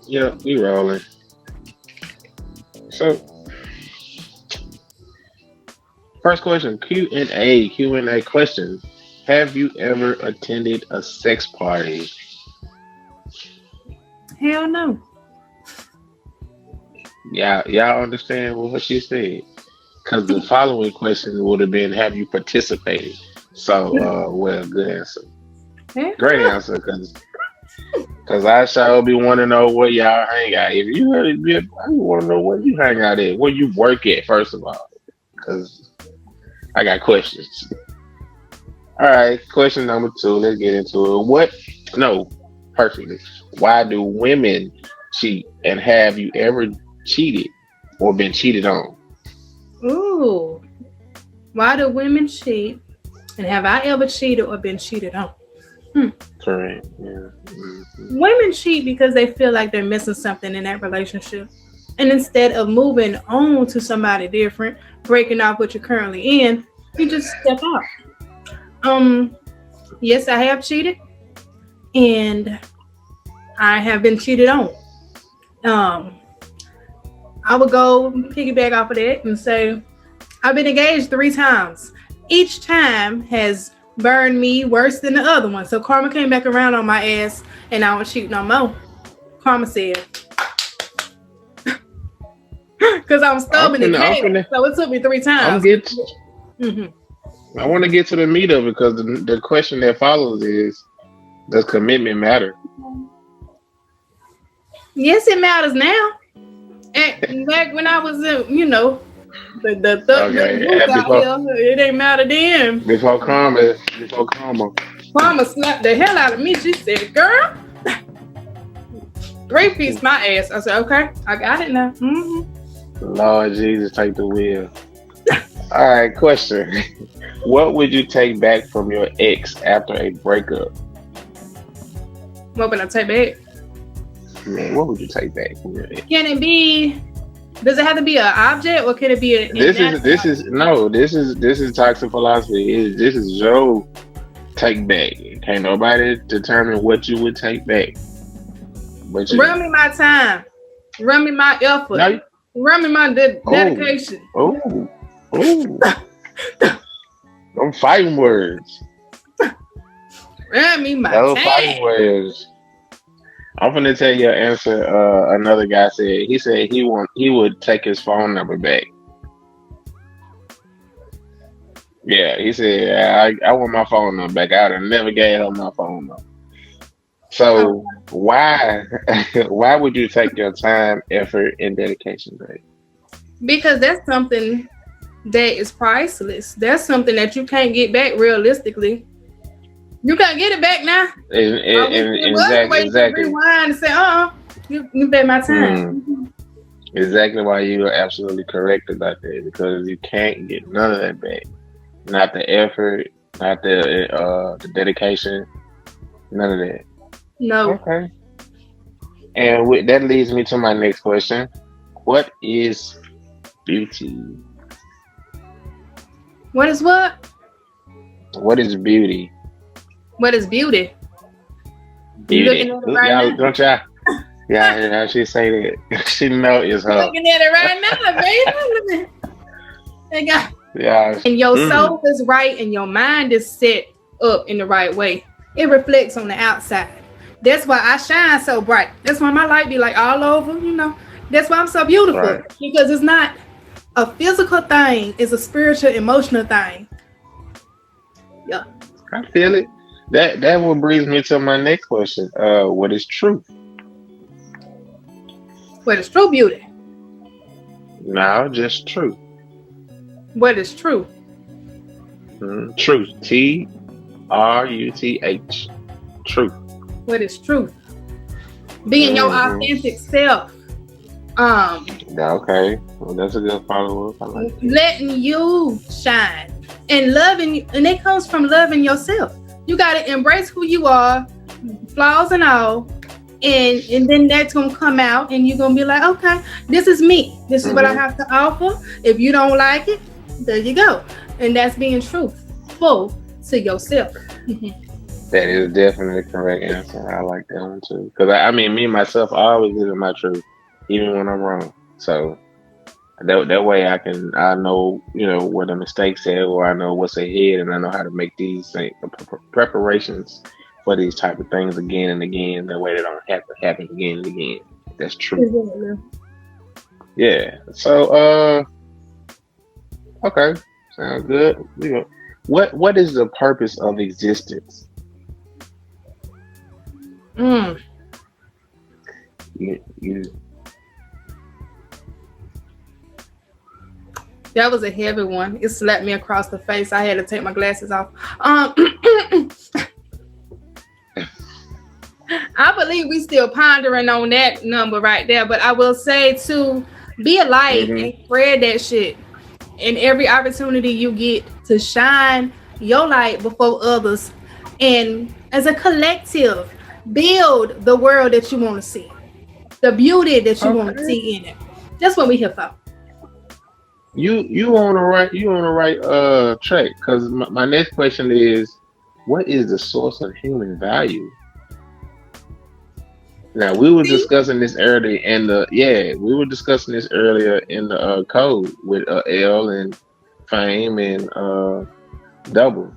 Yeah, we rolling. So, first question, Q&A question. Have you ever attended a sex party? Hell no. Yeah, y'all understand what she said? Because the following question would have been, have you participated? So, well, good answer. Hell Great no. answer, because I shall be want to know where y'all hang out. If you heard it, I want to know where you hang out at, where you work at, first of all, because I got questions. All right, question number two. Let's get into it. No, perfectly. Why do women cheat? And have you ever cheated or been cheated on? Ooh. Why do women cheat? And have I ever cheated or been cheated on? Hmm. Correct. Yeah. Hmm. Women cheat because they feel like they're missing something in that relationship. And instead of moving on to somebody different, breaking off what you're currently in, you just step out. Um, yes, I have cheated and I have been cheated on. Um, I would go piggyback off of that and say I've been engaged 3 times. Each time has burned me worse than the other one. So karma came back around on my ass and I don't cheat no more. Karma said, because I'm I'm stubborn as finna, I'm hell. finna, So it took me 3 I'm times. get. Hmm. I want to get to the meat of it because the question that follows is, does commitment matter? Yes, it matters now. And back when I was in, the Okay, youth and out here, it ain't matter then. before karma. Mama slapped the hell out of me. She said, "Girl, 3 piece my ass." I said, "Okay, I got it now." Lord Jesus, take the wheel. All right, question. What would you take back from your ex after a breakup? What would I take back? Man, what would you take back from your ex? Can it be? Does it have to be an object, or can it be an This is inanimate this is object? no, this is toxic philosophy. This is Joe take back. Can't nobody determine what you would take back. But you Run me my time. Run me my effort. no Run me my oh dedication. oh oh them fighting words. Run me my Those fighting time. words. I'm gonna tell you an answer. Another guy said he would take his phone number back. Yeah, he said I want my phone number back. I would have never gave her my phone number. Oh, So why why would you take your time, effort, and dedication back? because that's something that is priceless. That's something that you can't get back realistically. You can't get it back now. I wish it was a way to Exactly. rewind and say, you bet my Mm, time. exactly why you are absolutely correct about that because you can't get none of that back. Not the effort, not the dedication, none of that. No. Okay. And that leads me to my next question. What is beauty? What is what? What is beauty? What is beauty? You looking Beauty. at it right Y'all, now? don't y'all? Yeah, I hear how she say that. She know it's You her. looking at it right now, baby. They got- Yeah. And your Mm, soul is right and your mind is set up in the right way. It reflects on the outside. That's why I shine so bright. That's why my light be like all over. That's why I'm so beautiful. right. Because it's not a physical thing, it's a spiritual, emotional thing. Yeah. I feel it. That what brings me to my next question. What is truth? What is true beauty? No, just truth. What is true? Truth. Truth. Truth. What is truth? Being your Hmm. authentic self. Um, Yeah, okay. Well, that's a good follow up. I like that. letting you shine and loving you, and it comes from loving yourself. You gotta embrace who you are, flaws and all, and then that's gonna come out, and you're gonna be like, okay, this is me. This is what I Hmm. have to offer. If you don't like it, There you go. And that's being truthful to yourself. That is definitely the correct answer. I like that one too. Because I mean, me myself, I always live in my truth, even when I'm wrong. So that way I know where the mistakes at, or I know what's ahead, and I know how to make these preparations for these type of things again and again. That way they don't have to happen again and again. That's true. Exactly. Yeah. So okay, sounds good. What is the purpose of existence? Mm, You that was a heavy one. It slapped me across the face. I had to take my glasses off. I believe we still pondering on that number right there. But I will say to be a light hmm and spread that shit. And every opportunity you get to shine your light before others, and as a collective, build the world that you want to see, the beauty that you want to Okay. see in it. That's what we here for. You on the right track, because my next question is, what is the source of human value? Now we were See? discussing this earlier in the yeah we were discussing this earlier in the code with L and Fame and Double.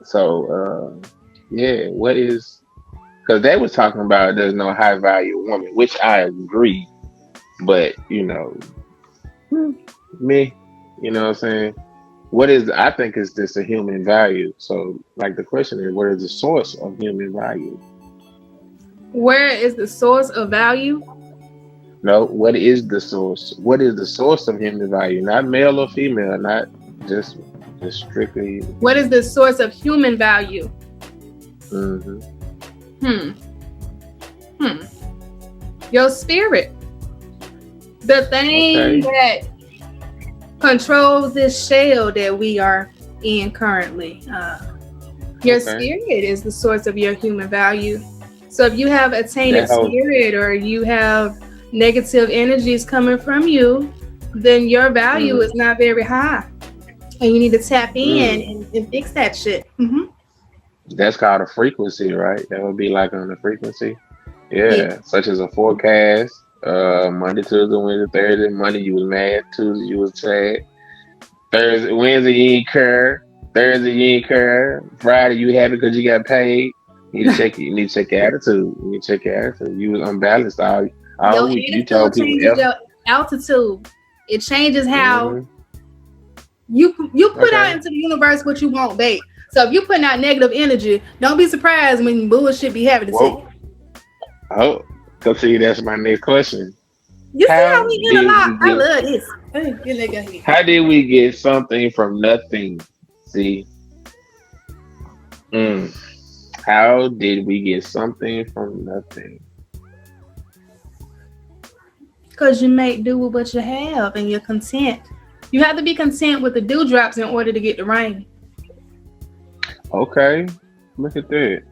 So yeah, what is, because they was talking about there's no high value woman, which I agree, but me, what I'm saying. What is, I think is this a human value? So like the question is, what is the source of human value? Where is the source of value? No, what is the source? What is the source of human value? Not male or female, not just just strictly. What is the source of human value? Hmm. Hmm. Hmm. Your spirit. The thing Okay, that controls this shell that we are in currently. Your okay. spirit is the source of your human value. So if you have a tainted That whole. spirit or you have negative energies coming from you, then your value Mm, is not very high. And you need to tap in mm. and fix that shit. That's called a frequency, right? That would be like on the frequency. Yeah. Yeah, such as a forecast. Monday, Tuesday, Wednesday, Thursday. Monday you was mad. Tuesday you was sad. Thursday, Wednesday you ain't care. Thursday you ain't care. Friday you happy because you got paid. You need to check your attitude. You need to check your attitude. You was unbalanced all Your week. You attitude told people changes F. your altitude. It changes how Hmm. you put out Okay. into the universe what you want, babe. So if you putting out negative energy, don't be surprised when bullshit be happening to you. Whoa. Oh, so see, that's my next question. You see how How we did interlock? we I get? love this. Hey, get that guy here. How did we get something from nothing? See. Mm. How did we get something from nothing? Because you make do with what you have and you're content. You have to be content with the dewdrops in order to get the rain. Okay, look at that.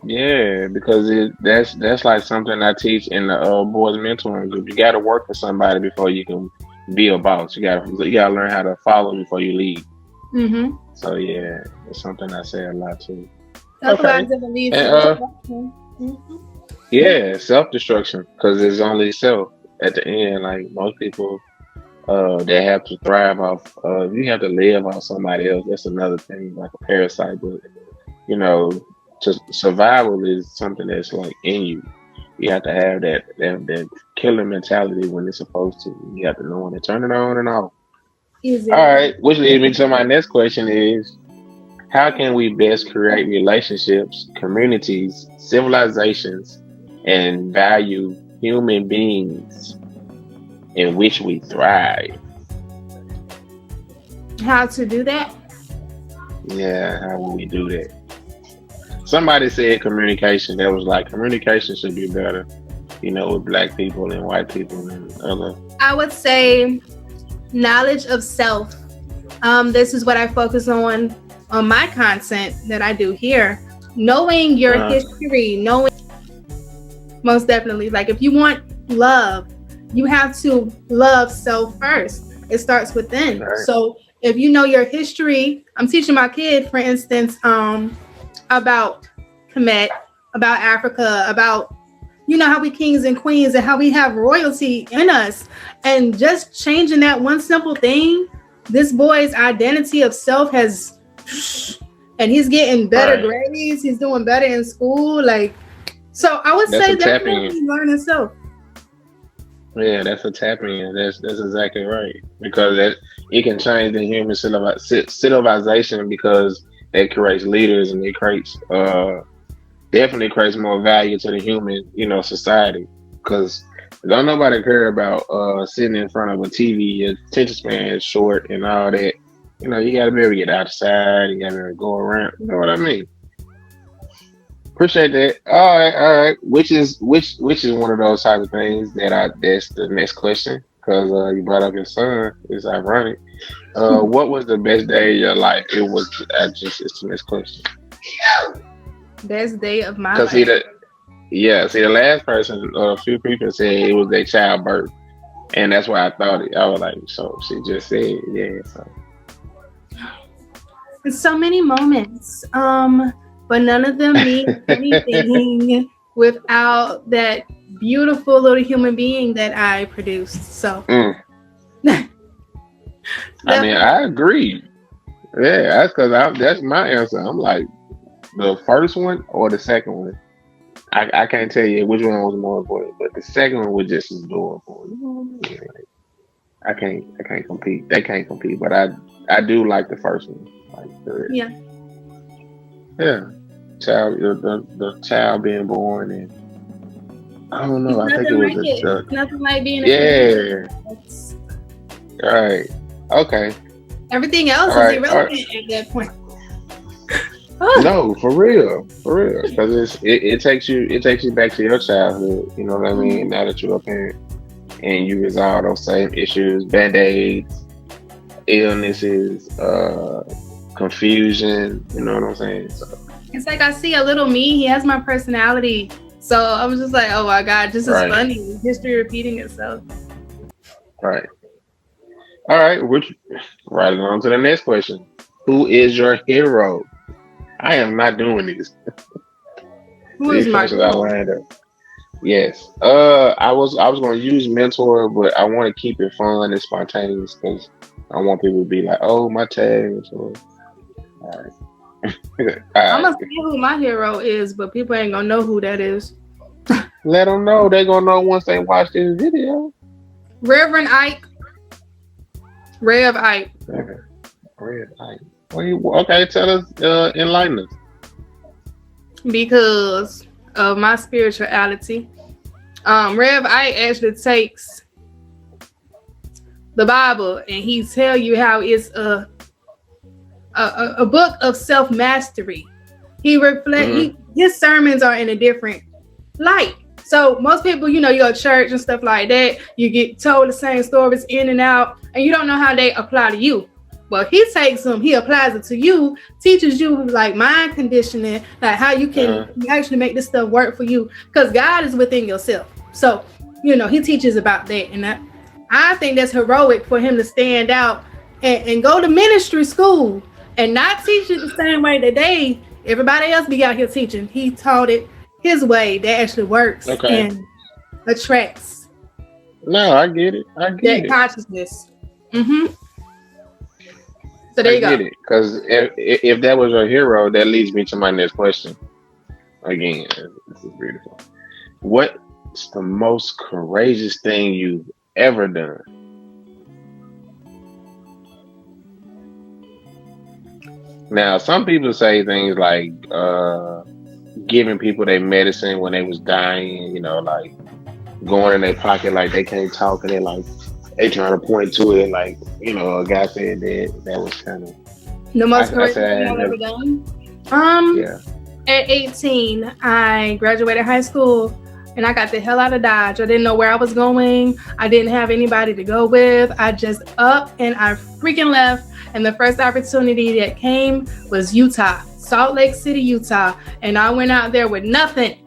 Yeah, because that's like something I teach in the boys mentoring group. You got to work for somebody before you can be a boss. You gotta learn how to follow before you lead. Mm-hmm. So yeah, it's something I say a lot too. Talk about Okay, different leads and to destruction. Mm-hmm. yeah, self destruction, because it's only self at the end. Like most people, they have to thrive off. You have to live off somebody else. That's another thing, like a parasite. But you know, survival is something that's like in you. You have to have that killer mentality when it's supposed to. You have to know when to turn it on and off. All Exactly. right, which leads me to my next question is, how can we best create relationships, communities, civilizations, and value human beings in which we thrive? How to do that? Yeah, how will we do that? Somebody said communication. That was like communication should be better, with black people and white people and other. I would say knowledge of self. This is what I focus on my content that I do here. Knowing your Uh, history, knowing most definitely. Like if you want love, you have to love self first. It starts within. Right. So if you know your history, I'm teaching my kid, for instance, about Kemet, about Africa, about how we kings and queens and how we have royalty in us, and just changing that one simple thing, this boy's identity of self has, and he's getting better Right. grades. He's doing better in school. Like, so I would That's say a tap in. definitely learning self. Yeah, that's a tap in. That's exactly right. Because it can change the human civilization because it creates leaders and it creates definitely creates more value to the human, society. Because don't nobody care about sitting in front of a TV, your attention span is short and all that. You gotta be able to get outside, you gotta be able to go around. You know what I mean? Appreciate that. All right. Which is one of those type of things that's the next question. Because you brought up your son. It's ironic. What was the best day of your life? It was it's the next question. Best day of my Cause life. see the last person, a few people said it was their childbirth, and that's why I thought it. I was like, so she just said, yeah. So It's so many moments. But none of them mean anything without that beautiful little human being that I produced. So mm. I mean, I agree. Yeah, that's my answer. I'm like the first one or the second one. I can't tell you which one was more important, but the second one was just as adorable. You know what I mean? Like, I can't compete. They can't compete, but I do like the first one. Like yeah, yeah, child the child being born and I don't know. it's I think it nothing was like it. It's nothing like being a parent. yeah It's, right okay everything else is all right. irrelevant at that point. No, for real, because it takes you back to your childhood. You know what I mean? Now that you're a parent and you resolve those same issues, band-aids, illnesses, confusion. You know what I'm saying? So, It's like I see a little me. He has my personality. So I was just like, oh my God, this is right, funny. History repeating itself. right. All right, which right on to the next question. Who is your hero? I am not doing this. Who is These my questions I hero? lined up. Yes. I was gonna use mentor, but I want to keep it fun and spontaneous because I want people to be like, "Oh, my tag." So, all right, all I'm right. gonna say who my hero is, but people ain't gonna know who that is. Let them know. They're gonna know once they watch this video. Reverend Ike. Rev Ike. Okay. Red light. Okay, tell us, enlighten us. Because of my spirituality. Rev Ike actually takes the Bible and he tell you how it's a book of self mastery. He reflect. Mm-hmm. His sermons are in a different light. So most people, you go to church and stuff like that. You get told the same stories in and out, and you don't know how they apply to you. Well, he takes them, he applies it to you, teaches you like mind conditioning, like how you can actually make this stuff work for you, because God is within yourself. So, he teaches about that, and I think that's heroic for him to stand out and go to ministry school and not teach it the same way that everybody else be out here teaching. He taught it his way that actually works Okay. and attracts No, I get it. I get that it. consciousness. So there I you get go. it. Because if that was your hero, that leads me to my next question. Again, this is beautiful. What's the most courageous thing you've ever done? Now, some people say things like giving people their medicine when they was dying, like going in their pocket like they can't talk and they trying to point to it like, a guy said that was kind of The most I courageous said I thing had I've ever never done. yeah. At 18, I graduated high school and I got the hell out of Dodge. I didn't know where I was going. I didn't have anybody to go with. I just up and I freaking left. And the first opportunity that came was Utah, Salt Lake City, Utah. And I went out there with nothing.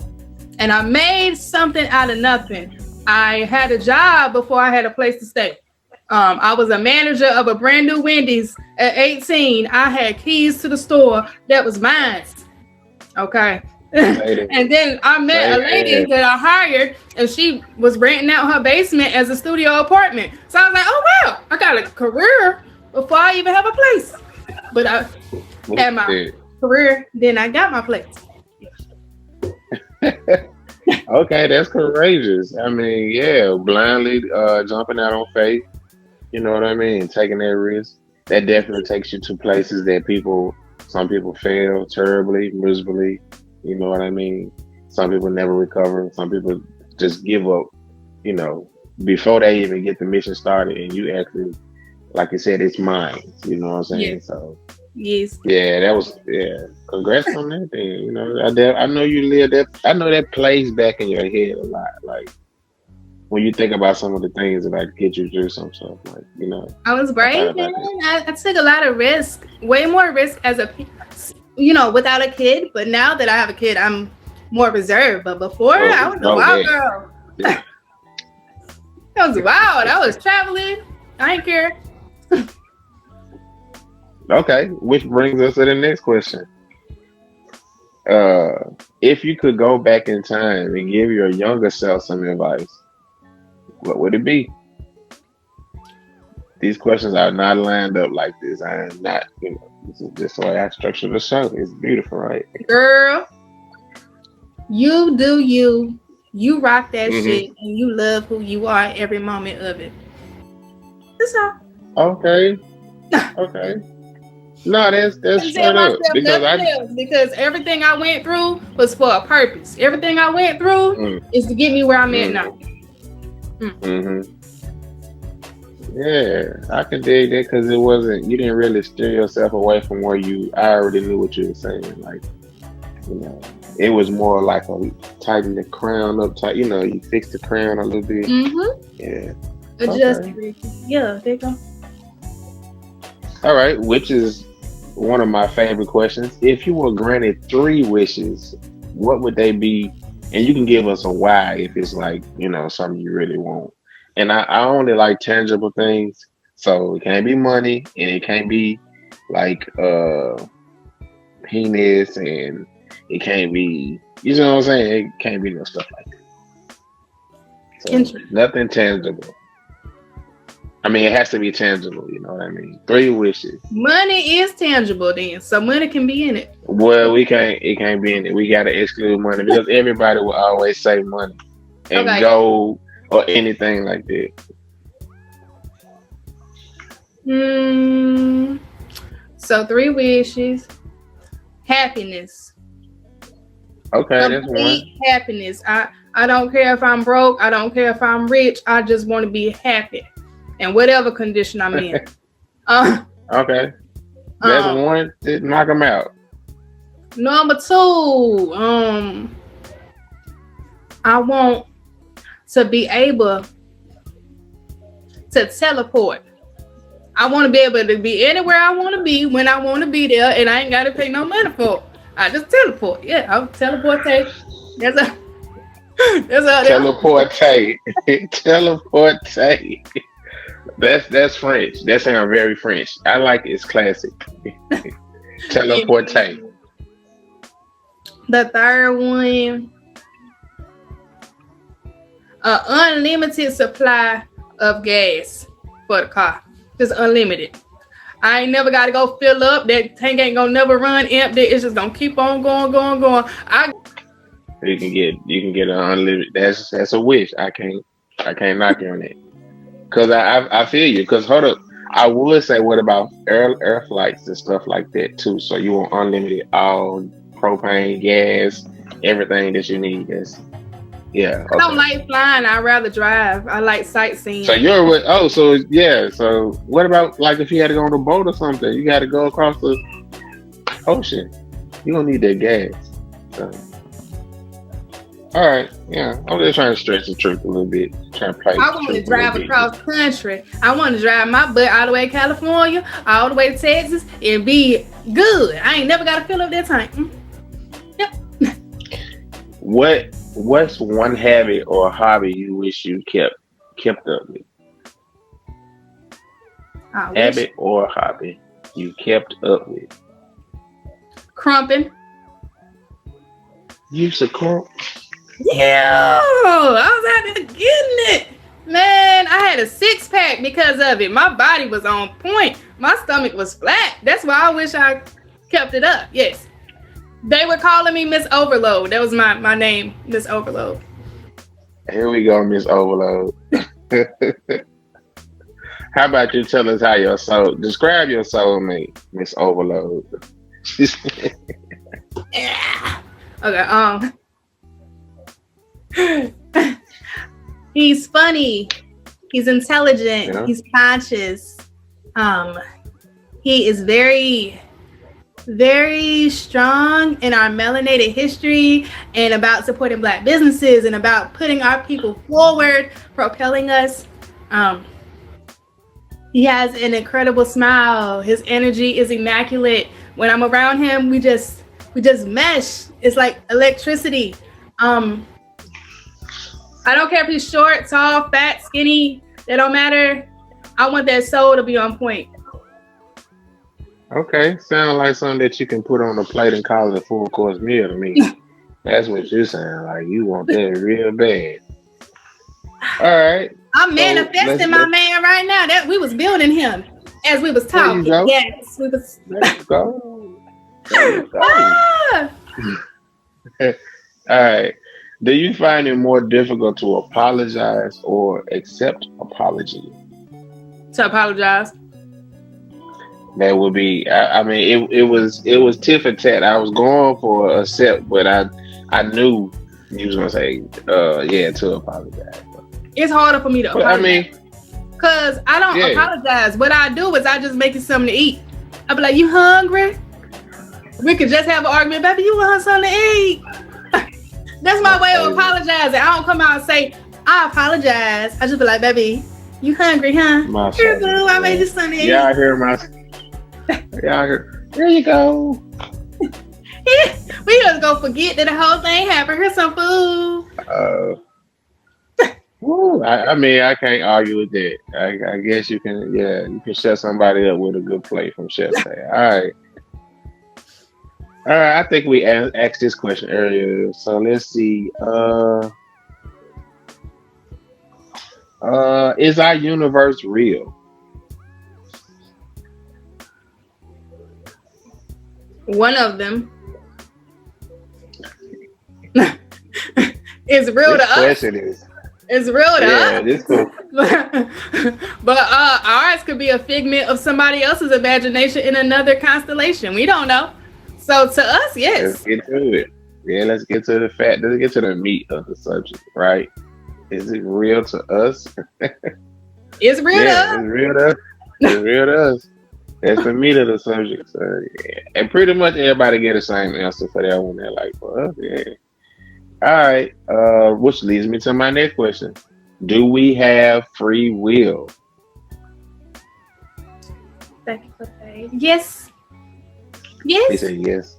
And I made something out of nothing. I had a job before I had a place to stay. I was a manager of a brand new Wendy's at 18. I had keys to the store that was mine. Okay. Say that. And then I met Say a lady that. that I hired, and she was renting out her basement as a studio apartment. So I was like, oh, wow, I got a career before I even have a place. But I had my career, then I got my place. Okay, that's courageous. I mean, yeah, blindly jumping out on faith. You know what I mean? Taking that risk. That definitely takes you to places that some people fail terribly, miserably. You know what I mean? Some people never recover. Some people just give up, you know, before they even get the mission started. And you actually, like you said, it's mine. You know what I'm saying? Yes. So, Yes. yeah, yeah. Congrats on that thing. You know, I know you live that, I know that plays back in your head a lot. Like, when you think about some of the things that like get you through some stuff, like I was I thought brave, man. about that. I took a lot of risk, way more risk as without a kid. But now that I have a kid, I'm more reserved. But before, Oh, I we was a know wild that. girl. Yeah. I was wild. I was traveling. I ain't care. Okay, which brings us to the next question. If you could go back in time and give your younger self some advice, what would it be? These questions are not lined up like this. I am not, this is just the way I structure the show. It's beautiful, right? Girl, you do you. You rock that Hmm. shit, and you love who you are every moment of it. That's all. Okay, okay. No, that's Couldn't tell straight up myself because nothing else because everything I went through was for a purpose. Everything I went through mm, is to get me where I'm at mm, now. Mm. hmm. Yeah, I can dig that because it wasn't, you didn't really steer yourself away from where I already knew what you were saying. Like, you know, it was more like a tighten the crown up tight, you fix the crown a little bit. Mm-hmm. Yeah. Adjust Okay. everything. Yeah, there you go. All right. Which is one of my favorite questions. If you were granted three wishes, what would they be? And you can give us a why if it's like, something you really want. And I only like tangible things. So it can't be money and it can't be like penis and it can't be, you know what I'm saying? It can't be no stuff like that. So Interesting. nothing tangible. I mean, it has to be tangible, you know what I mean? Three wishes. Money is tangible then, so money can be in it. Well, we can't. It can't be in it. We gotta exclude money because everybody will always say money and Okay. gold or anything like that. Hmm. So 3 wishes. Happiness. Okay, that's one. Complete happiness. I don't care if I'm broke. I don't care if I'm rich. I just want to be happy, in whatever condition I'm in. Uh, Okay, that's um. one. Just knock them out. Number 2. I want to be able to teleport. I want to be able to be anywhere I want to be when I want to be there, and I ain't got to pay no money for it. I just teleport. Yeah, I'll teleportate. There's a there's Teleportate. Teleportate. That's French. That sounds very French. I like it. It's classic. Teleportate. a the third one, an unlimited supply of gas for the car. Just unlimited. I ain't never got to go fill up. That tank ain't gonna never run empty. It's just gonna keep on going, going, going. You can get an unlimited. That's a wish. I can't knock you on that. Cause I feel you. Cause hold up, I would say what about air flights and stuff like that too. So you want unlimited all propane, gas, everything that you need. Yeah. I don't Okay. like flying. I'd rather drive. I like So sightseeing. you're with so yeah. So what about like if you had to go on a boat or something? You got to go across the ocean. You don't need that gas. So, all right. Yeah. I'm just trying to stretch the truth a little bit. Trying to play I the want to truth a little drive bit. across country. I want to drive my butt all the way to California, all the way to Texas, and be good. I ain't never got to fill up that tank. Yep. What's one habit or hobby you wish you kept up with? I wish. Habit or hobby you kept up with. Crumping. You used to crump. Yeah, I was out there getting it. Man, I had a 6-pack because of it. My body was on point. My stomach was flat. That's why I wish I kept it up. Yes. They were calling me Miss Overload. That was my name, Miss Overload. Here we go, Miss Overload. How about you tell us how your soul describe your soulmate, Miss Overload? Yeah. Okay, he's funny. He's intelligent. Yeah. He's conscious. He is very, very strong in our melanated history and about supporting Black businesses and about putting our people forward, propelling us. He has an incredible smile. His energy is immaculate. When I'm around him, we just mesh. It's like electricity. I don't care if he's short, tall, fat, skinny. That don't matter. I want that soul to be on point. Okay, sound like something that you can put on a plate and call it a full course meal to me. That's what you sound like. You want that real bad. All right. I'm So manifesting my man right now. That we was building him as we was there you talking. go. Yes, we was. There you go. There you go. Ah! All right. Do you find it more difficult to apologize or accept apology? To apologize. That would be. I mean, it was tit for tat. I was going for accept, but I knew you was gonna say yeah, to apologize. It's harder for me to But I apologize mean, because I don't yeah. apologize. What I do is I just make you something to eat. I be like, "You hungry? We could just have an argument, baby. You want something to eat?" That's my way of apologizing. I don't come out and say I apologize. I just be like, "Baby, you hungry, huh? My Here, son, boo. I made you something to eat." yeah, I hear my. Yeah, I hear. There you go. We just go forget that the whole thing happened. Here's some food. Woo, I mean, I can't argue with that. I guess you can. Yeah, you can shut somebody up with a good play from Chef. All right. All right, I think we asked this question earlier, so let's see. Is our universe real? One of them is real This to us. question is. It's real to Yeah, us. this question. But ours could be a figment of somebody else's imagination in another constellation. We don't know. So to us, Let's yes, get to it. Yeah, let's get to the fact. Let's get to the meat of the subject, right? Is it real to us? it's real to Yeah, us. it's real to us. It's real to us. That's the meat of the subject. So, yeah. And pretty much everybody get the same answer for that one. They're like, for us, yeah. All right. Which leads me to my next question. Do we have free will? Thank you for that. Yes, He yes, said yes.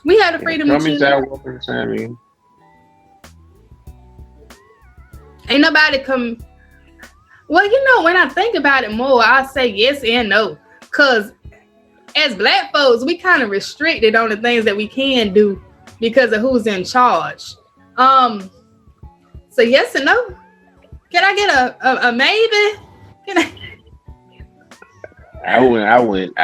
we have the And freedom to come choose. inside walking Sammy. Ain't nobody come. Well, when I think about it more, I say yes and no. Cause as Black folks, we kind of restricted on the things that we can do because of who's in charge. So yes and no. Can I get a maybe? Can I? I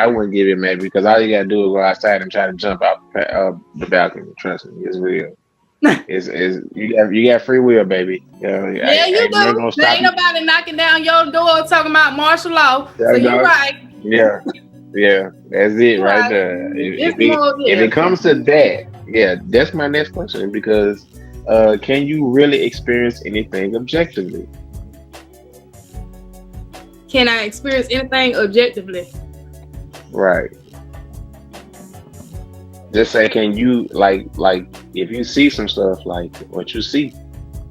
wouldn't give it maybe because all you gotta do is go outside and try to jump out the balcony. Trust me, it's real. It's you got free will, baby. Yeah, you do. Gonna There stop ain't you. nobody knocking down your door talking about martial law. There So you you're go. right. Yeah, yeah, that's it You're right right. there. It's more, If yeah. it comes to that, yeah, that's my next question because can you really experience anything objectively? Can I experience anything objectively? Right. Just say, can you like if you see some stuff like what you see,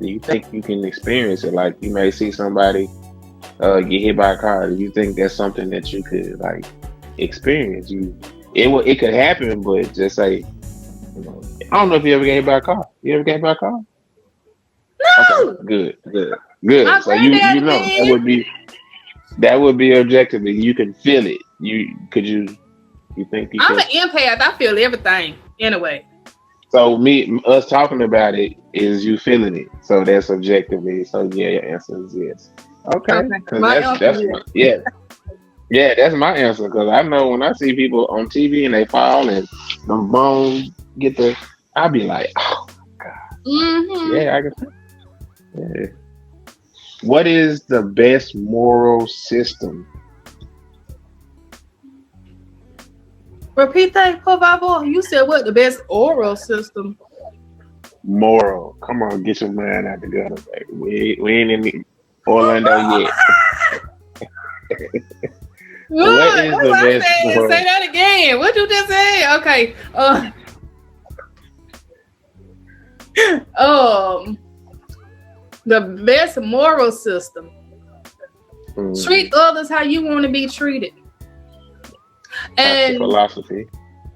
do you think you can experience it? Like you may see somebody get hit by a car. Do you think that's something that you could like experience? It could happen, but just say, I don't know if you ever get hit by a car. You ever get hit by a car? No. Okay, good. My So you granddaddy know that did. would be That would be objectively. You can feel it. You think you I'm could? an empath. I feel everything anyway. So us talking about it is you feeling it. So that's objectively. So yeah, your answer is yes. Okay, Okay. because My that's answer my, is yeah. Yeah, that's my answer because I know when I see people on TV and they fall and the bones get the, I be like, oh God, like, mm-hmm. yeah, I can. Yeah. What is the best moral system? Repeat that, por favor. You said what? The best oral system. Moral. Come on, get your mind out the gutter, baby. We ain't in Orlando yet. What Good. is That's the what I best said. Say moral? that again. What you just said? Okay. Um, the best moral system. Mm, Treat others how you want to be treated. toxic And philosophy.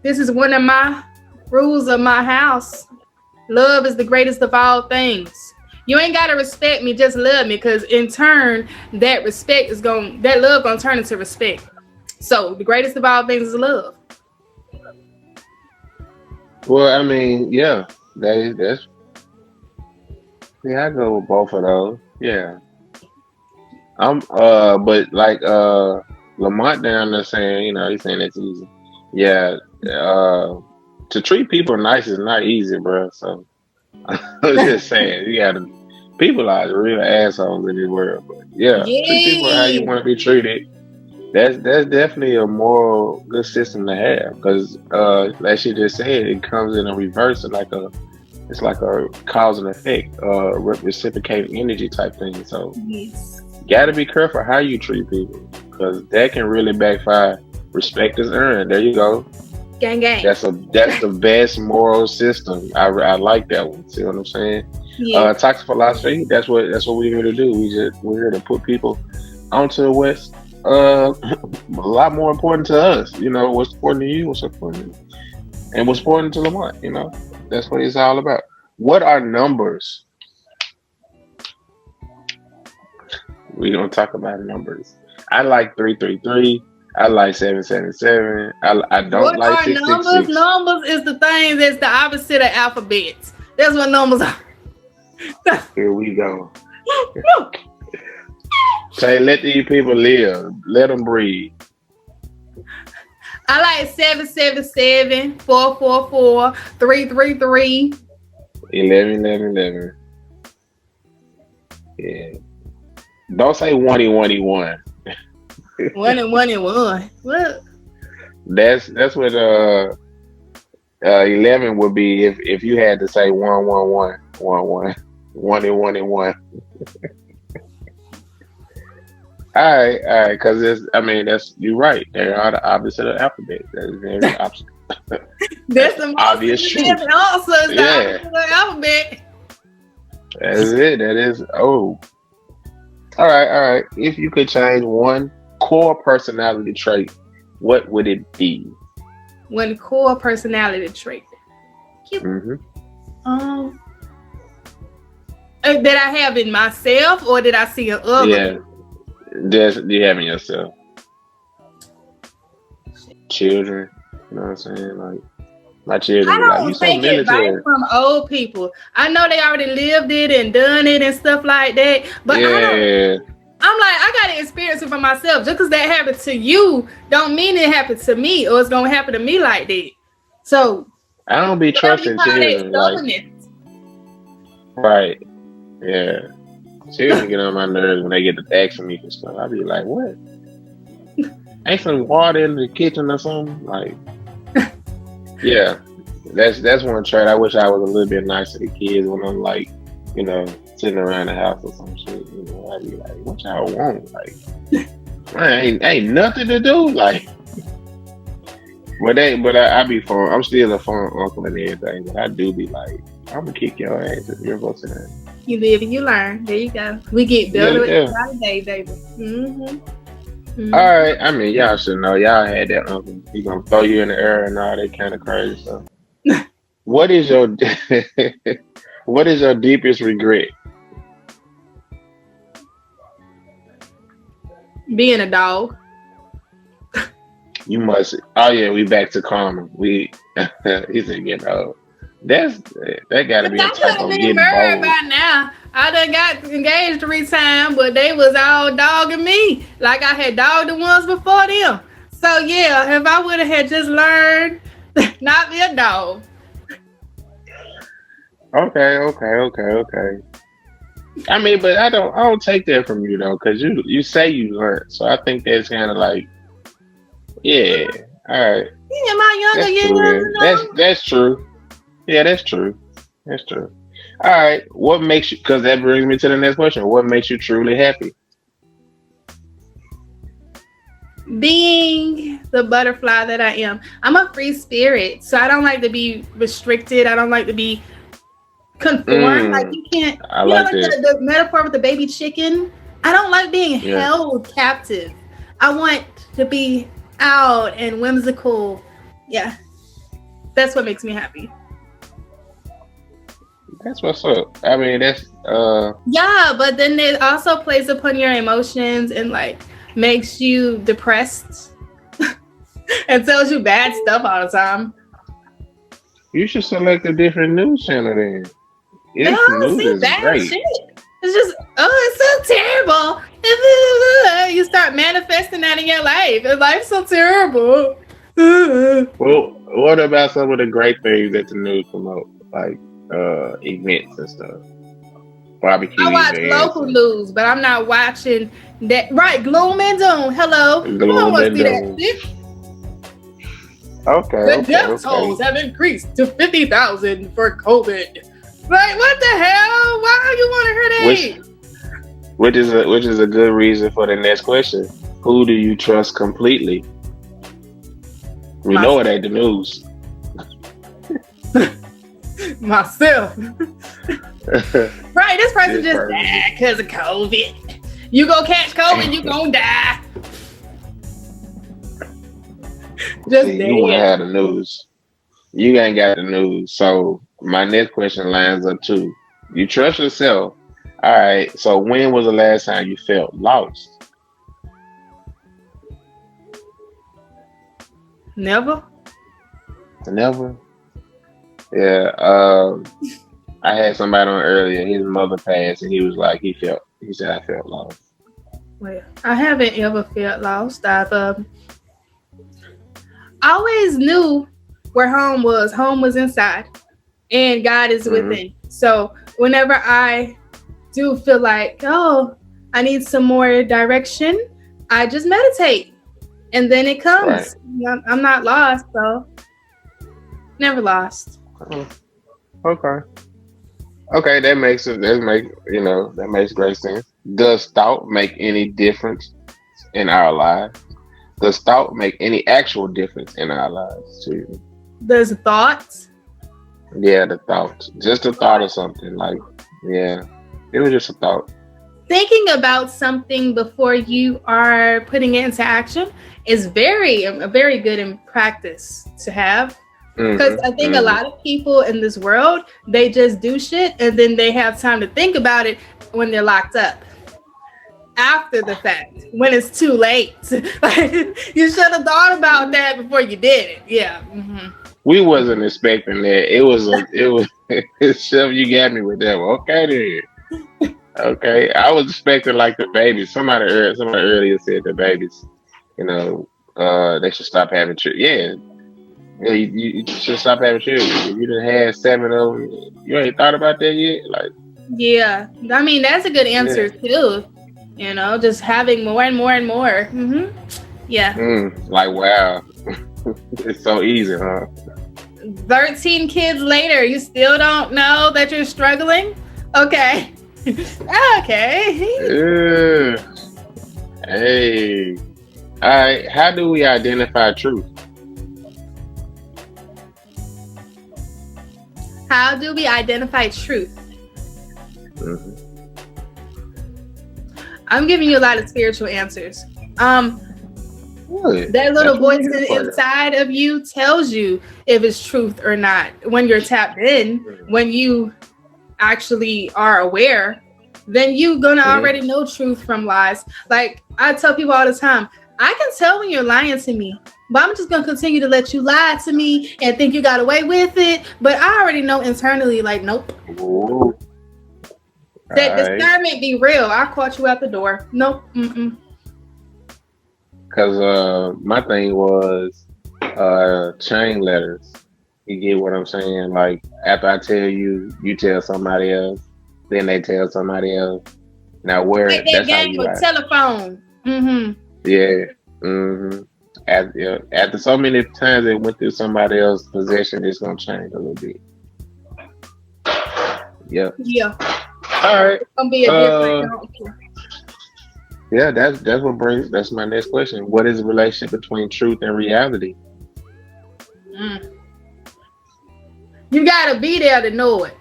this is one of my rules of my house. Love is the greatest of all things. You ain't gotta respect me, just love me, because in turn, that love gonna turn into respect. So the greatest of all things is love. Well, I mean, yeah, that's yeah. I go with both of those. Yeah, but like Lamont down there saying, he's saying it's easy. Yeah, uh, to treat people nice is not easy, bro. So I was just saying, you gotta. People are real assholes in this world, but yeah, treat people how you Yeah. want to be treated. That's definitely a moral good system to have because, like she just said, it comes in a reverse, it's like a cause and effect, reciprocating energy type thing. So Yes. got to be careful how you treat people because that can really backfire. Respect is earned. There you go. Gang gang. That's the best moral system. I like that one. See what I'm saying? Yes. Toxic philosophy. That's what we're here to do. We're here to put people onto the west. A lot more important to us. What's important to you? What's important to you? And what's important to Lamont? That's what it's all about. What are numbers? We don't talk about numbers. I like 333. I like 777. I don't What like are six six numbers? six. Numbers is the thing that's the opposite of alphabets. That's what numbers are. Here we go. Say, let these people live. Let them breathe. I like 777, 444, 333. 11, 11, 11. Yeah. Don't say 1 One and one and one. What? That's what 11 would be if you had to say 1 1 1 1 1 1 and 1 and 1. All right, because that's you're right. They are the opposite of alphabet. That is very opposite. That's That's the most obvious truth. significant answer is the Yeah, opposite of the alphabet. that is it. That is all right, all right. If you could change one core personality trait, what would it be? One core personality trait. Cute. Hmm. Um, that I have in myself or that I see in others. Yeah, just you having yourself, children. You know what I'm saying? Like my children I be like, "You don't so take advice military." from old people. I know they already lived it and done it and stuff like that, but I don't. Yeah, I'm like, I gotta experience it for myself. Just because that happened to you, don't mean it happened to me or it's gonna happen to me like that. So I don't be whatever you trusting call that children. Like, stubbornness. right? Yeah, children get on my nerves when they get to asking me for stuff. I be like, "What? Ain't some water in the kitchen or something?" Like, yeah, that's one trait. I wish I was a little bit nicer to kids when I'm like, sitting around the house or some shit. I'd be like, "What y'all want?" Like, man, ain't nothing to do. Like, but I be fun. I'm still a fun uncle and everything. But I do be like, I'm gonna kick your ass if you're supposed to. You live and you learn. There you go. We get Yeah, better yeah. every day, baby. Mm-hmm. All Mm-hmm. right. I mean, y'all should know. Y'all had that uncle. He gonna throw you in the air and all that kind of crazy stuff. What is your what is your deepest regret? Being a dog. You must. Oh yeah, we back to karma. We he said getting old. That's that got to Cause be a I could type have of been getting married bold. by now. I done got engaged 3 times, but they was all dogging me like I had dogged the ones before them. So yeah, if I would have had just learned not be a dog. Okay, okay, okay, okay. I mean, but I don't take that from you though, because you say you learned. So I think that's kind of like, yeah, all right, In my younger that's years, true then. That's true. Yeah, that's true. That's true. All right, what makes you? Because that brings me to the next question. What makes you truly happy? being the butterfly that I am. I'm a free spirit, so I don't like to be restricted. I don't like to be conformed. Like Mm, you can't, I you know, like like that. the metaphor with the baby chicken. I don't like being Yeah, held captive. I want to be out and whimsical. Yeah, that's what makes me happy. that's what's up. I mean, that's Yeah, but then it also plays upon your emotions and like makes you depressed and tells you bad stuff all the time. you should select a different news channel then. They This all news see is bad great. shit. It's just, oh, it's so terrible. You start manifesting that in your life. And life's so terrible. Well, what about some of the great things that the news promote, like events and stuff, barbecue I watch events local and news, but I'm not watching that. Right, gloom and doom. Hello. You don't gloom want to and see that doom. shit. Okay, The okay, death okay. tolls have increased to 50,000 for COVID. Like, what the hell? Why you want to Which hear that? which is a good reason for the next question. Who do you trust completely? We know it ain't Myself. the news. Myself. Right, this person This just person, died because of COVID. You go catch COVID, you gonna die. Just see, you wouldn't dead. have the news. You ain't got the news. So my next question lines up too. You trust yourself. All right. So when was the last time you felt lost? Never. Never. Yeah. I had somebody on earlier. His mother passed, and he was like, he felt. He said, I felt lost. Well, I haven't ever felt lost. I've always knew where home was. Home was inside, and God is Hmm. within. So whenever I do feel like, oh, I need some more direction, I just meditate, and then it Right. comes. I'm not lost, so never lost. Oh, okay. Okay. That makes it. That make that makes great sense. Does thought make any difference in our lives? Does thought make any actual difference in our lives too? There's thoughts. Yeah, the thought. Just the thought of something. Like, yeah. It was just a thought. Thinking about something before you are putting it into action is very good in practice to have, because Hmm. I think a Hmm. lot of people in this world, they just do shit and then they have time to think about it when they're locked up after the fact, when it's too late. Like, you should have thought about that before you did it. Yeah. We wasn't expecting that. It was it's stuff you got me with that one. Okay then. Okay. I was expecting like the babies. Somebody earlier said the babies, you know, they should stop having children. Yeah. Yeah, you should stop having children. If you done had 7 of them, you ain't thought about that yet? Like, Yeah, I mean, that's a good yeah. answer too. Just having more and more and more. Yeah. Like wow. It's so easy, huh? 13 kids later, you still don't know that you're struggling? Okay. Okay. Ugh. Hey. All right. How do we identify truth? How do we identify truth? Hmm. I'm giving you a lot of spiritual answers. Um, Good. that little That's what we're voice here for. inside of you tells you if it's truth or not. When you're tapped in, Mhm. when you actually are aware, then you gonna Mhm. already know truth from lies. Like I tell people all the time, I can tell when you're lying to me, but I'm just gonna continue to let you lie to me and think you got away with it. But I already know internally, like, nope. Ooh, That right. discernment be real. I caught you at the door. Nope. Mm-mm. Cause my thing was chain letters. You get what I'm saying? Like after I tell you, you tell somebody else, then they tell somebody else. Now Like where that that's how game you of like, telephone. Mm-hmm. yeah. Mm-hmm. After so many times it went through somebody else's possession, it's gonna change a little bit. Yep. Yeah. All right. It's gonna be a different Uh culture. yeah, that's my next question. What is the relationship between truth and reality? Mm. You gotta be there to know it.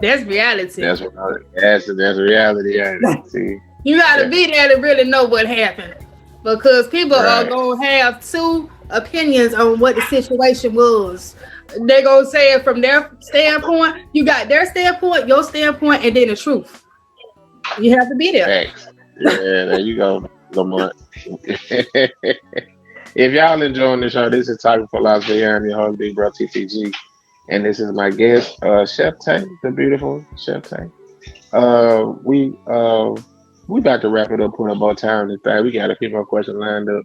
That's reality. That's reality, ain't it? See? You gotta Yeah. be there to really know what happened. Because people are Right. gonna have two opinions on what the situation was. They're gonna say it from their standpoint. You got their standpoint, your standpoint, and then the truth. You have to be there. Thanks. Yeah, there you go, Lamont. If y'all enjoying the show, this is Toxic Philosophy. I'm your host, Big Bro TTG. And this is my guest, Chef Tay, the beautiful Chef Tay. We about to wrap it up, put up our time and thing. We got a few more questions lined up.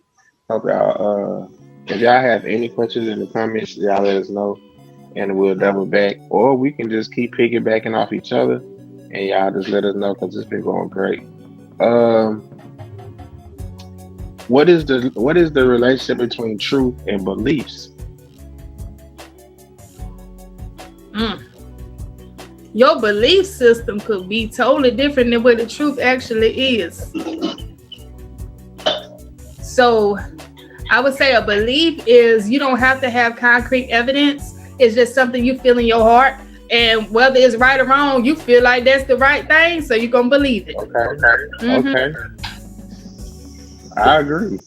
Hope y'all if y'all have any questions in the comments, y'all let us know and we'll double back. Or we can just keep piggybacking off each other and y'all just let us know because it's been going great. Um what is the relationship between truth and beliefs? Mm. Your belief system could be totally different than what the truth actually is. So I would say a belief is you don't have to have concrete evidence. It's just something you feel in your heart. And whether it's right or wrong, you feel like that's the right thing, so you're gonna believe it. Okay. Mm-hmm. Okay. I agree.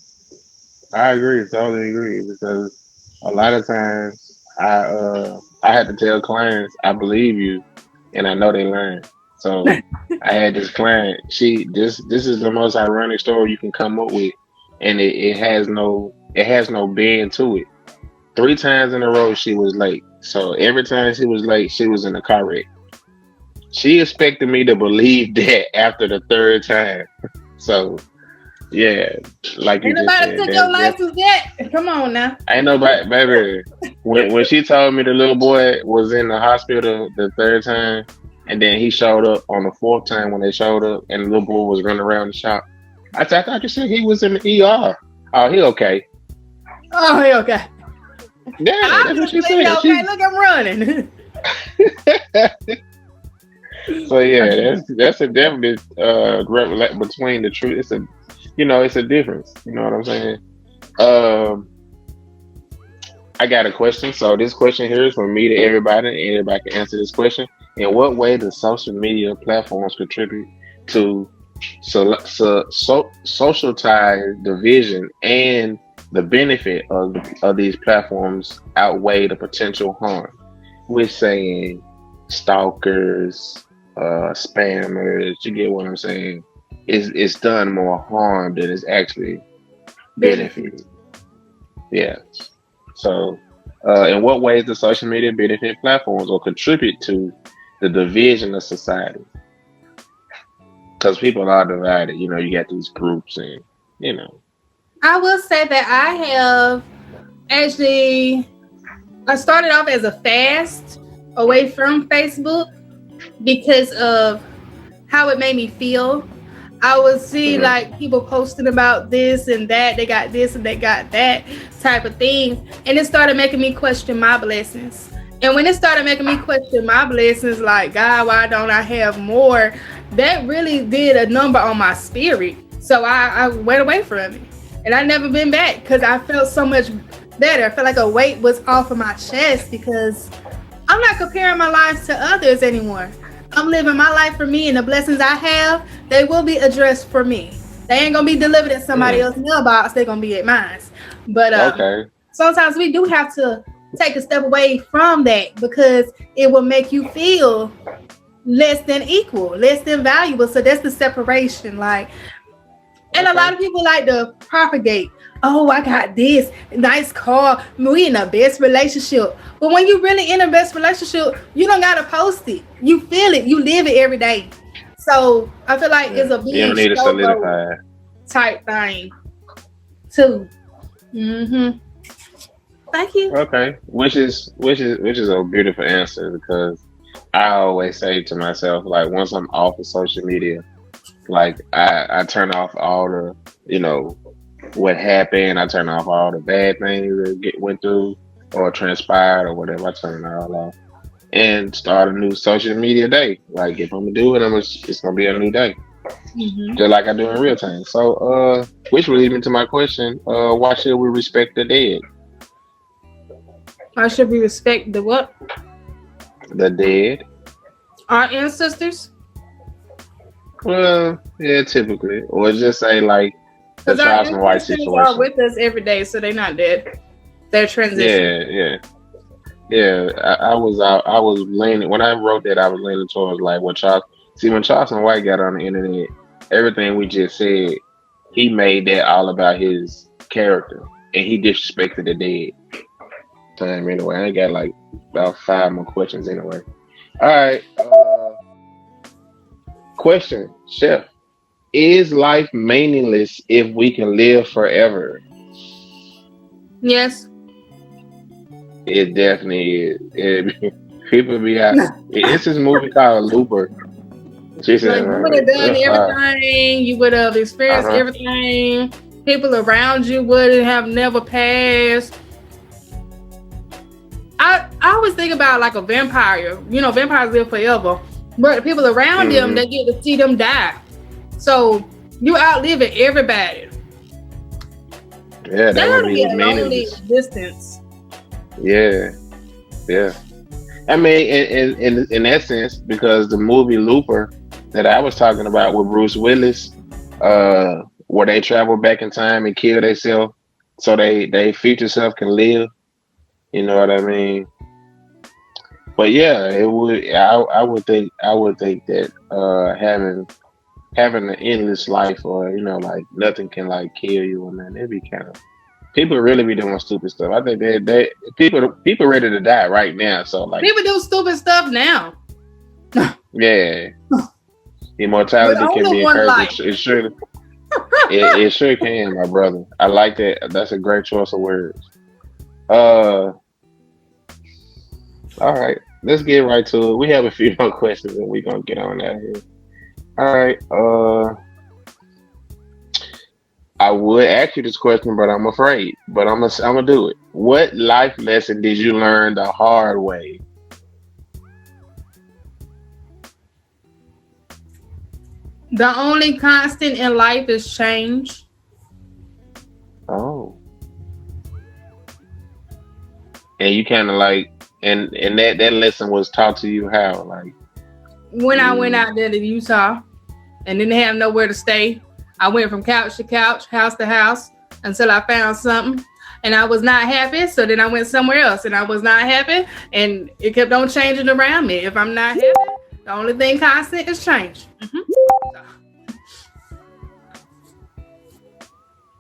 I agree, totally agree because a lot of times I had to tell clients I believe you and I know they learn. So I had this client, this is the most ironic story you can come up with and it has no bend to it. Three times in a row she was late. So every time she was late, she was in a car wreck. She expected me to believe that after the third time. So yeah, like you Ain't just nobody said, took your that's license yet. Come on now. ain't nobody, baby. When she told me the little boy was in the hospital the third time, and then he showed up on the fourth time when they showed up, and the little boy was running around the shop. I thought you said he was in the ER. Oh, he okay. Oh, hey, okay. Yeah, that's what she Obviously, he said. okay. She. Look, I'm running. So yeah, that's a definite between the truth. It's a difference. You know what I'm saying? Um, I got a question. So this question here is from me to everybody, and everybody can answer this question. In what way does social media platforms contribute to social tie division and the benefit of these platforms outweigh the potential harm? We're saying stalkers, spammers. You get what I'm saying? It's done more harm than it's actually Benefit. benefited. Yeah. So, in what ways does social media benefit platforms or contribute to the division of society? Because people are divided. You got these groups, and you know. I will say that I have actually. I started off as a fast away from Facebook because of how it made me feel. I would see Mhm. like people posting about this and that, they got this and they got that type of thing. And it started making me question my blessings. And when it started making me question my blessings, like, God, why don't I have more? That really did a number on my spirit. So I went away from it. And I never been back because I felt so much better. I felt like a weight was off of my chest because I'm not comparing my life to others anymore. I'm living my life for me, and the blessings I have, they will be addressed for me. They ain't gonna be delivered at somebody Mm. else's mailbox. They're gonna be at mine. But Okay. sometimes we do have to take a step away from that because it will make you feel less than equal, less than valuable. So that's the separation. Like, and a lot Okay. of people like to propagate. Oh, I got this nice car. We in the best relationship. But when you really in the best relationship, you don't gotta post it. You feel it. You live it every day. So I feel like Yeah. it's a You don't big need to showboat solidify. type thing too. Mm-hmm. Thank you. Okay. Which is a beautiful answer because I always say to myself, like once I'm off of social media, like I turn off all the, what happened. I turn off all the bad things that went through or transpired or whatever. I turn it all off and start a new social media day. Like if I'm gonna do it, it's gonna be a new day, Mm-hmm. just like I do in real time. So, which will lead me to my question: why should we respect the dead? I should be respect the what? The dead. Our ancestors. Well, yeah, typically, or just say like the Because our Charleston White ancestors are situation. with us every day, so they're not dead. They're transitioning. Yeah, yeah. Yeah, I was leaning when I wrote that I was leaning towards like what Charles see when Charleston White got on the internet, everything we just said, he made that all about his character and he disrespected the dead. Time anyway. I got like about five more questions anyway. All right. Question, Chef. Is life meaningless if we can live forever? Yes. It definitely is. People be out. It's this movie called Looper. She said, Like you would have done everything, you would have experienced huh. everything. People around you would have never passed. I always think about like a vampire. You know, vampires live forever, but the people around them, Hmm. they get to see them die. So you outliving everybody. Yeah, That that would would be be a lonely meaningless. existence. Yeah, yeah. I mean, in that sense, because the movie Looper that I was talking about with Bruce Willis, where they travel back in time and kill themselves so they future self can live. You know what I mean? But yeah, it would. I would think that having an endless life, or like nothing can like kill you, and then it'd be kind of people really be doing stupid stuff. I think people ready to die right now. So like, People do stupid stuff now, yeah, with immortality can only be one encouraged. life. It sure can, my brother. I like that. That's a great choice of words. Uh, all right, let's get right to it. We have a few more questions, and we're gonna get on out of here. All right. I would ask you this question, but I'm afraid. But I'm gonna do it. What life lesson did you learn the hard way? The only constant in life is change. Oh, and you kind of like, and that lesson was taught to you how, like, When I went mm, out there to Utah and didn't have nowhere to stay, I went from couch to couch, house to house until I found something. And I was not happy, so then I went somewhere else, and I was not happy, and it kept on changing around me. If I'm not happy, the only thing constant is change.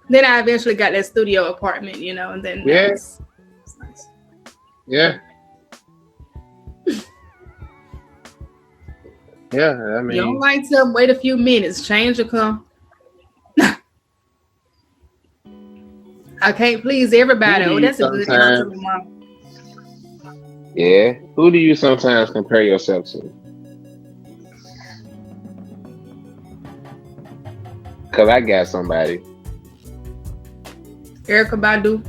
Then I eventually got that studio apartment, and then that yeah, was nice. yeah, yeah. I You don't mean, like to wait a few minutes, change will come. I can't please who everybody. do Oh, you that's a good answer, sometimes? mom. Yeah, who do you sometimes compare yourself to? Cause I got somebody. Erica Badu.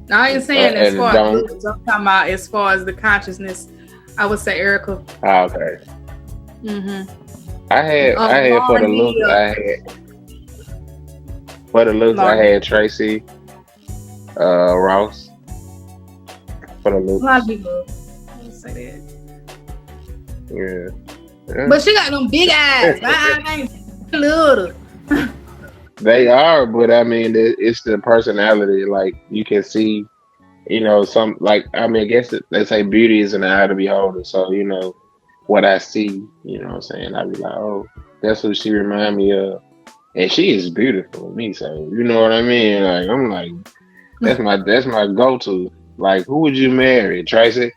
Now, I ain't saying as And far as don't. looks. I'm talking about as far as the consciousness. I would say Erica. Okay. Mm-hmm. I had for the Lauren looks. Hill. I Lauren. had Tracy Ross for the A lot of looks. people would say that. Yeah. Yeah. But she got them big eyes. My eyes ain't little. They are, but I mean, it's the personality. Like you can see, some like I mean, I guess they say beauty is in the eye of the beholder. So what I see. You know what I'm saying? I be like, oh, that's who she remind me of, and she is beautiful to me. So you know what I mean? Like I'm like, that's my go to. Like, who would you marry, Tracy?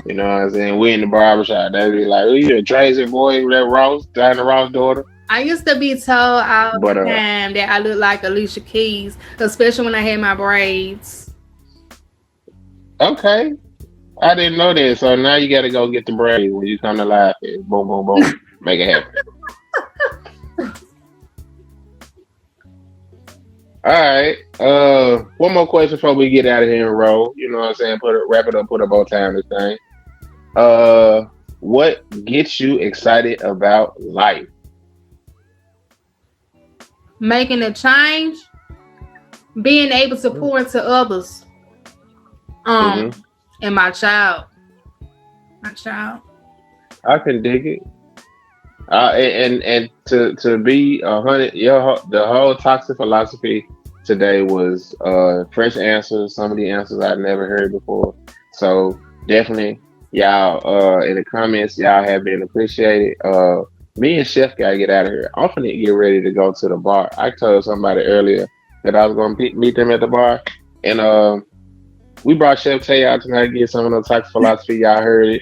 You know what I'm saying? We in the barbershop. They be like, who you, Tracy boy, that Ross, Diana Ross daughter. I used to be told all But the time that I look like Alicia Keys, especially when I had my braids. okay, I didn't know that. So now you got to go get the braids when you come to live. Boom, boom, boom, make it happen. All right. One more question before we get out of here and roll. You know what I'm saying? Wrap it up. Put up on time. This thing. Uh, what gets you excited about life? Making a change, being able to pour into others. Mm-hmm. And my child. My child. I can dig it. And to be 100, the whole toxic philosophy today was fresh answers. Some of the answers I'd never heard before. So definitely, y'all in the comments, y'all have been appreciated. Me and Chef gotta get out of here. I'm finna get ready to go to the bar. I told somebody earlier that I was gonna meet them at the bar, and we brought Chef Tay out tonight to get some of the toxic philosophy. Y'all heard it.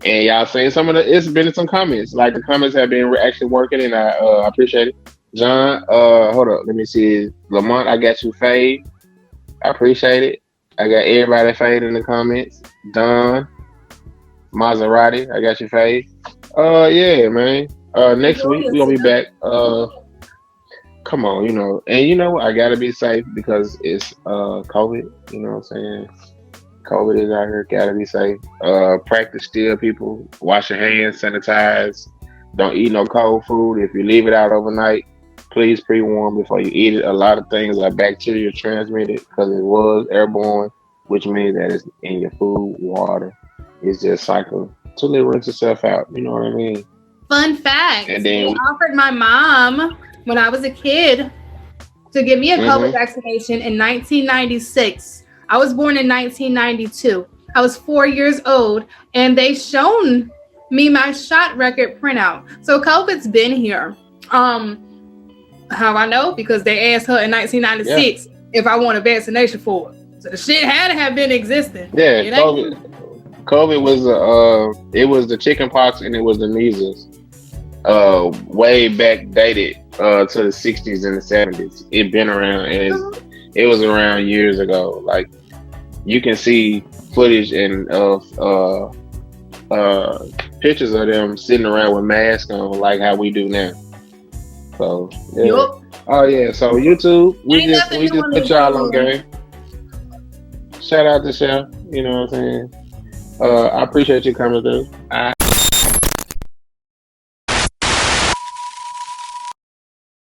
And y'all saying some of the, it's been in some comments. Like the comments have been actually working, and I appreciate it. John, hold up, let me see. Lamont, I got you fade. I appreciate it. I got everybody fade in the comments. Don, Maserati, I got you fade. Yeah, man. Next week we gonna be back. Come on, and I gotta be safe because it's COVID. You know what I'm saying? COVID is out here. Gotta be safe. Practice still, people. Wash your hands, sanitize. Don't eat no cold food. If you leave it out overnight, please pre-warm before you eat it. A lot of things are bacteria transmitted because it was airborne, which means that it's in your food, water. It's just cycle till it rinse itself out. You know what I mean? Fun fact: And they then, offered my mom when I was a kid to give me a COVID mm-hmm. vaccination in 1996. I was born in 1992. I was 4 years old, and they shown me my shot record printout. So COVID's been here. How I know? Because they asked her in 1996 if I want a vaccination for it. So the shit had to have been existing. Yeah, COVID was it was the chicken pox and it was the measles. Way back dated to the 60s and the 70s. It been around, and it was around years ago. Like you can see footage and of pictures of them sitting around with masks on, like how we do now. So yeah. Yep. Oh yeah. So YouTube, we just put y'all on game. Shout out to Chef. You know what I'm saying? I appreciate you coming through.